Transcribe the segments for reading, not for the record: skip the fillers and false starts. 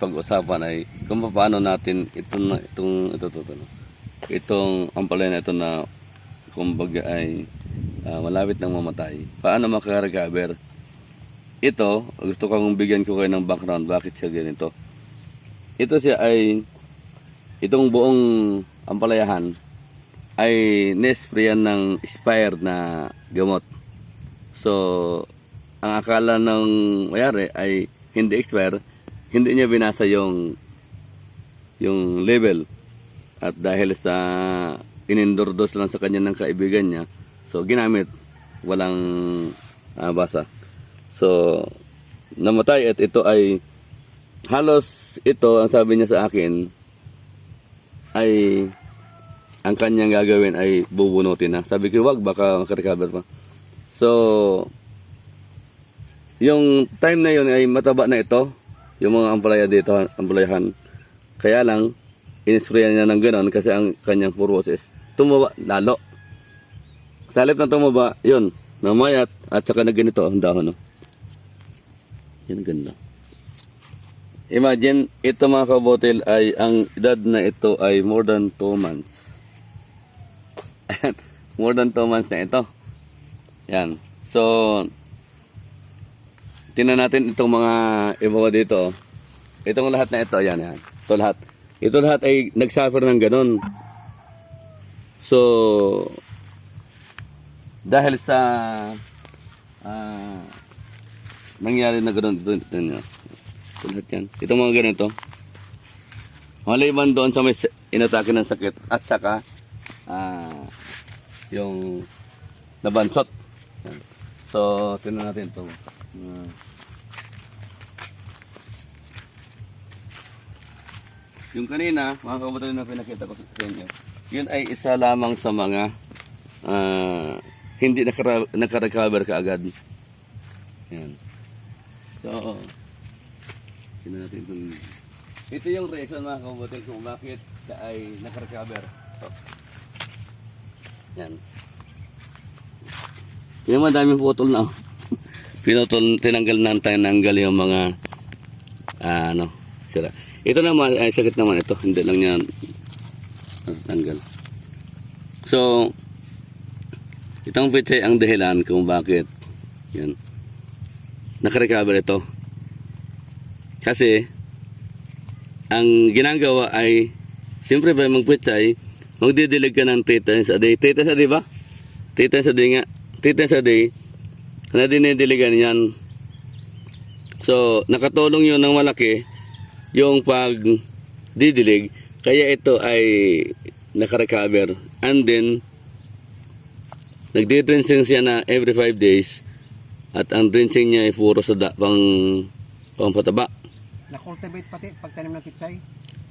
pag-usapan ay kung paano natin itong ampalaya na ito na kumbaga ay malapit nang mamatay. Paano makarecover? Ito, gusto kong bigyan ko kayo ng background bakit siya ganito. Ito siya ay itong buong ampalayahan ay nesprayan ng expired na gamot. So, ang akala ng mayari ay hindi expire, hindi niya binasa yung level. At dahil sa inendordos lang sa kanya ng kaibigan niya, so ginamit, walang basa. So, namatay at ito ay halos ito, ang sabi niya sa akin, ay ang kanyang gagawin ay bubunutin na. Sabi ko, wag, baka makarecover pa. So, yung time na yun ay mataba na ito, yung mga ampalaya dito, ampalayahan. Kaya lang, in-sprayan niya ng gano'n kasi ang kanyang purposes, tumaba lalo. Sa halip na tumaba, yun, namayat at saka na ganito ang dahon. No? Yan, ganda. Imagine, ito mga kabotil ay, ang edad na ito ay more than 2 months. More than 2 months na ito. Yan. So, tingnan natin itong mga iba dito. Itong lahat na ito, yan. Ito lahat. Ito lahat ay nagsuffer ng ganun. So, dahil sa nangyari na ganun, ito lahat yan. Itong mga ganito. Maliban doon sa may inatake ng sakit at saka yung nabansot. Yan. So, tingnan natin ito. Yung kanina, mga kabataan na pinakita ko sa inyo, yun ay isa lamang sa mga hindi nakarecover kaagad. Yan. So, tingnan natin itong... Ito yung reason mga kabataan kung bakit siya ay nakarecover. So, yan. Yung madaming putol na. Pinutol, tinanggal yung mga sira. Ito naman ay sakit naman ito, hindi lang niya tanggal. So, itong pitsay ang dahilan kung bakit yan nakarecover ito. Kasi ang ginagawa ay siyempre ba magpitsay, magdidilig ka ng 3 times a day. 3 times a day ba? 3 times a day nga. 3 times a day na dinidiligan yan. So, nakatulong yun ng malaki yung pagdidilig, kaya ito ay nakarecover. And then, nagdi-drenching siya na every 5 days at ang drenching niya ay puro sa pangpataba. Na-cultivate pati pagtanim ng pitsay?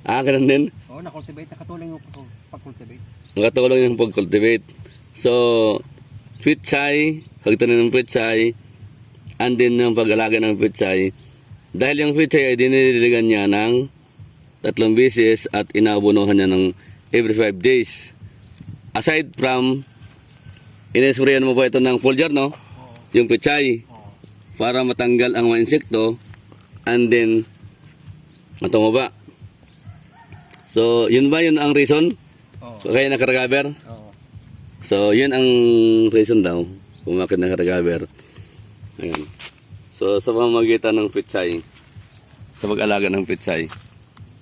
Ganun din? Oo, na-cultivate. Nakatulong yung pag-cultivate. Nakatulong yung pag-cultivate. So, pitsay, pagtanim ng pitsay, and then yung pag-alaga ng pitsay. Dahil yung pitsay ay dinidiligan niya ng 3 beses at inabunuhan niya ng every 5 days. Aside from, inesprayan mo pa ito ng foliar, no? Yung pitsay. Para matanggal ang mga insekto and then matumaba. So, yun ba yun ang reason? Kaya nakarecover? So, yun ang reason daw kung bakit nakarecover. Ayan. So, sa pamamagitan ng pitsay, sa pag-alaga ng pitsay.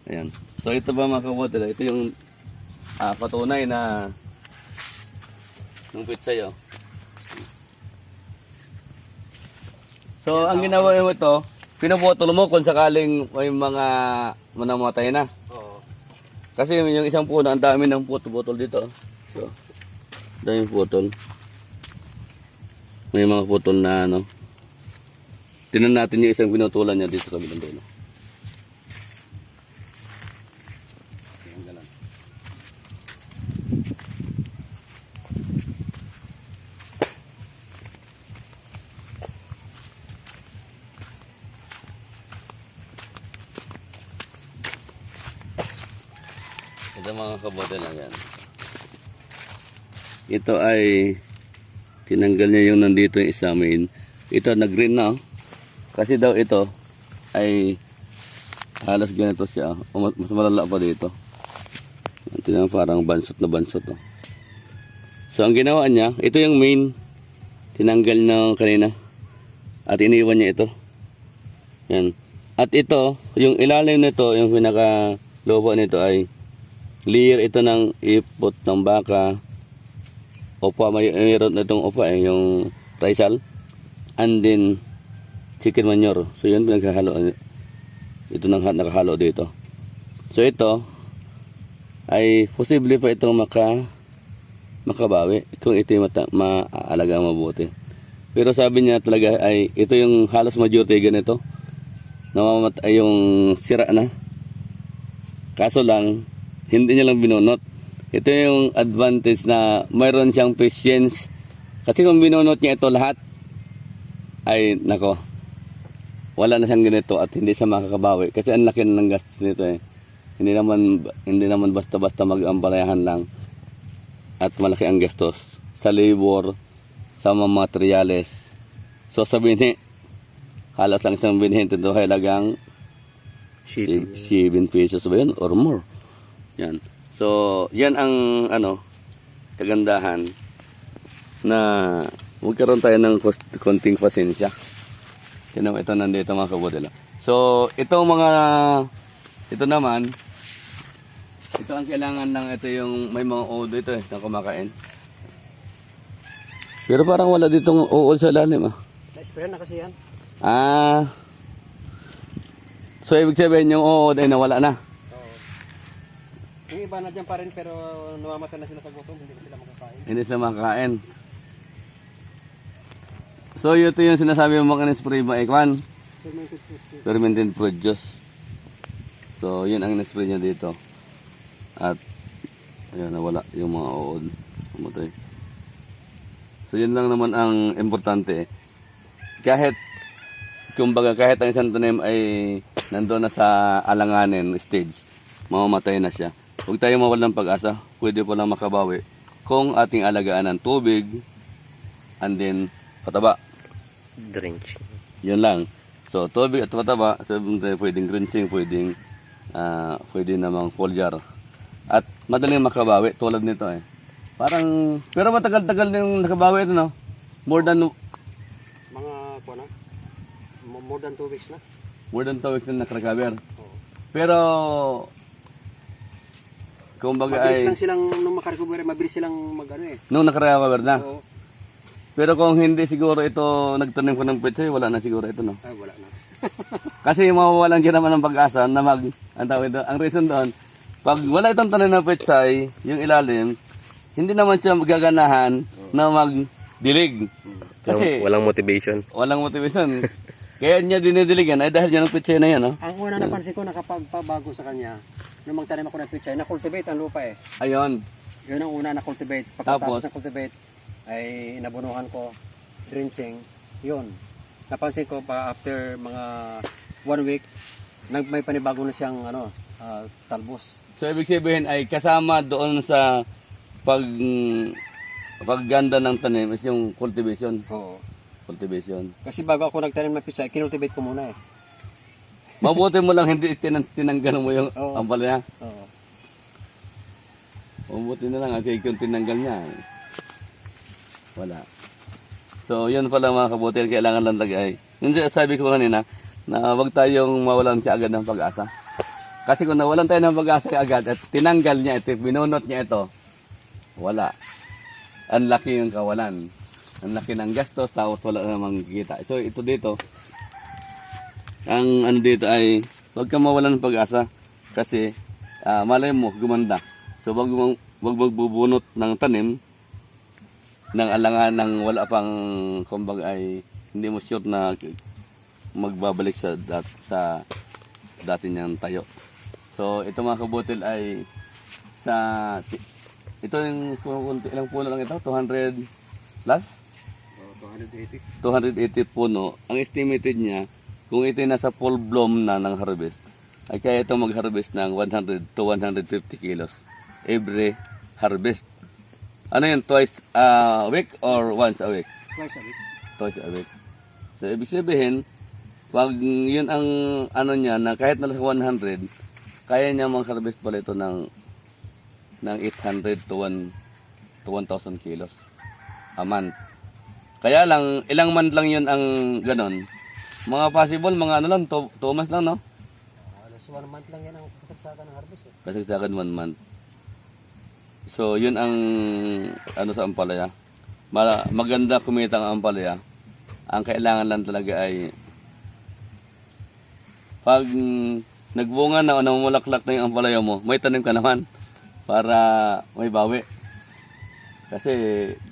Ayan. So, ito ba mga kabotil? Ito yung patunay na ng pitsay, oh. So, ang ginawa mo ito, pinuputol mo kung sakaling may mga manamatay na. Oo. Kasi yung isang puno, ang dami ng putol dito. So, daming putol. May mga putol na ano. Tingnan natin yung isang pinutulan niya dito sa kabilang dulo. Ito mga kabote lang yan. Ito ay tinanggal niya yung nandito yung isamin. Ito nag-green na, oh. Kasi daw ito ay Halos ganito siya. Mas malala pa dito. Ito na parang bansot na bansot. Oh. So ang ginawa niya, ito yung main. Tinanggal na kanina. At iniwan niya ito. Yan. At ito, yung ilalim nito, yung pinaka lobo nito ay layer ito ng ipot ng baka. Opa, mayroon na itong opa yung trisal. And then, chicken manure. So yun, pinaghahalo. Ito nang nakahalo dito. So ito, ay posible pa itong makabawi kung ito yung maalaga mabuti. Pero sabi niya talaga ay ito yung halos majority ganito. Namamatay yung sira na. Kaso lang, hindi niya lang binunot. Ito yung advantage na mayroon siyang patience. Kasi kung binunot niya ito lahat, ay nako, wala na siyang ganito at hindi siya makakabawi. Kasi ang laki ng gastos nito eh. Hindi naman basta-basta mag-ampalayahan lang. At malaki ang gastos sa labor, sa mga materyales. So sabihin niya, halos lang isang binhin ito halagang 7 pesos ba yun or more. Yan. So yan ang kagandahan na magkaroon tayo ng konting pasensya. Ito nandito mga kabudila. So ito naman, ito ang kailangan lang, ito yung may mga uod ito na kumakain. Pero parang wala ditong uod sa lalim ah. Na-spray na kasi yan. So ibig sabihin yung uod ay nawala na. Oo. Yung iba na dyan pa rin pero namamatay na sila sa gutom, hindi na sila makakain. Hindi sila makakain. So ito yung sinasabi mo mga spray mo Ekwan. Fermented fruit juice. So yun ang spray niya dito. At ayan, nawala yung mga uod. Pumatay. So yun lang naman ang importante. Kahit ang isang tanim ay nandoon na sa alanganin stage, mamamatay na siya. Huwag tayo mawalan ng pag-asa. Pwede po lang makabawi kung ating alagaan ng tubig and then pataba. Drench. Yun lang. So tubig at pataba, so pwedeng drenching, pwede namang foliar. At madaling makabawi tulad nito eh. Pero matagal-tagal yung nakabawi ito no? More than 2 weeks na. More than 2 weeks na nakrecover. Oo. Pero kumbaga Mabilis ay lang silang, nung makarecover, mabilis silang nung nakrecover na. Oo. Pero kung hindi siguro ito nagtanim ko ng pechay, wala na siguro ito no. Ay, wala na. Kasi mawawalan ka naman ng pag-asa na ang reason doon, pag wala itong tanim ng pechay, yung ilalim, hindi naman siya magaganahan na magdilig. Kasi Walang motivation. walang motivation. Kaya niya dinidiligan ay dahil yan ang pechay na yan. No? Ang una napansin ko nakapagpabago sa kanya, nung magtanim ako ng pichay, na-cultivate ang lupa eh. Ayun. Yun ang una na-cultivate. Tapos? Pagkatapos na-cultivate, ay inabunuhan ko, drenching, yun. Napansin ko pa after mga 1 week, may panibago na siyang talbos. So ibig sabihin ay kasama doon sa pagganda ng tanim is yung cultivation. Oo. Cultivation. Kasi bago ako nagtanim ng pichay, kinultivate ko muna eh. Mabuti mo lang hindi tinanggal mo yung Oo. ampalaya. Oo. Mabuti na lang kasi kung tinanggal niya. Wala. So yun pala mga kabuti, kailangan lang tagay. Yun sabi ko kanina na wag tayong mawalan siya agad ng pag-asa. Kasi kung nawalan tayo ng pag-asa agad at tinanggal niya ito, binunot niya ito, wala. Ang laki yung kawalan. Ang laki ng gastos, tapos wala namang kita. So ito dito, ang dito ay huwag kang mawalan ng pag-asa kasi malay mo gumanda. So wag magbubunot ng tanim ng alangan ng wala pang kumbaga ay hindi mo sure na magbabalik sa dati niyang tayo. So ito mga kabutil ay ito yung ilang puno lang ito, 200 plus? 280 puno. Ang estimated niya, kung ito ay nasa full bloom na ng harvest, ay kaya ito mag-harvest ng 100 to 150 kilos every harvest. Ano yun, twice a week or once a week? Twice a week. Twice a week. So, ibig sabihin, Pag yun ang ano niya na kahit nasa 100, kaya niya mag-harvest pala ito ng 800 to 1,000 kilos a month. Kaya lang, ilang month lang yun ang ganon. Mga possible, mga ano lang, 2 months lang, no? Halos 1 month lang yan ang kasagsagan ng harvest. Eh. Kasagsagan 1 month. So, yun ang ano sa ampalaya. Maganda kumita ang ampalaya. Ang kailangan lang talaga ay pag nagbunga na o namumulaklak na yung ampalaya mo, may tanim ka naman para may bawi. Kasi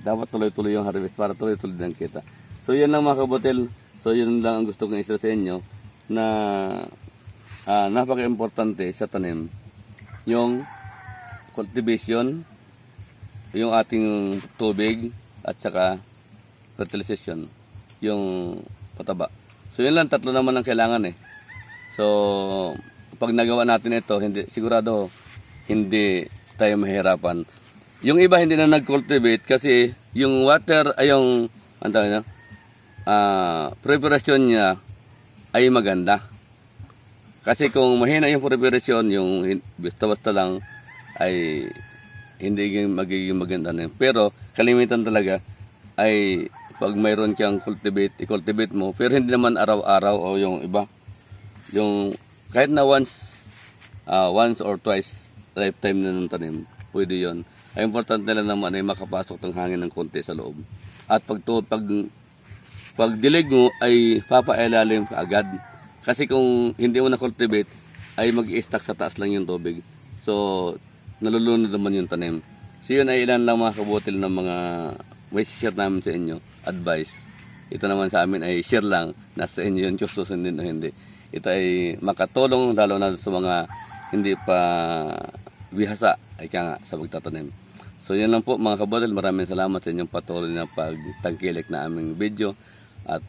dapat tuloy-tuloy yung harvest para tuloy-tuloy din kita. So, yun lang mga kabutil. So, yun lang ang gusto kong isra sa inyo na napaka-importante sa tanim. Yung cultivation, yung ating tubig, at saka fertilization, yung pataba. So, yun lang, 3 naman ang kailangan eh. So, pag nagawa natin ito, sigurado hindi tayo mahirapan. Yung iba hindi na nag-cultivate kasi yung water ay yung preparation niya ay maganda. Kasi kung mahina yung preparation, yung basta-basta lang ay hindi magiging maganda na yun. Pero kalimitan talaga ay pag mayroon kang i-cultivate mo, pero hindi naman araw-araw o yung iba. Yung kahit na once or twice lifetime na ng tanim, pwede yon. Ay importante lang naman ay makapasok ng hangin ng konti sa loob. At pag dilig mo ay papailalim ka agad. Kasi kung hindi mo na-cultivate, ay mag-i-stack sa taas lang yung tubig. So, nalulunod naman yung tanim. So, yun ay ilan lang mga kabutil ng mga may share namin sa inyo, advice. Ito naman sa amin ay share lang, nasa inyo yun, kung susundin o hindi. Ito ay makatulong lalo na sa mga hindi pa bihasa ay kaya nga sa pagtatanim. So yun lang po mga kabutil, maraming salamat sa inyong patuloy na pagtangkilik na aming video at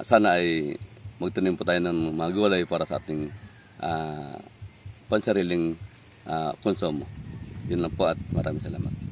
sana ay magtanim po tayo ng mga gulay para sa ating pansariling konsumo. Yun lang po at maraming salamat.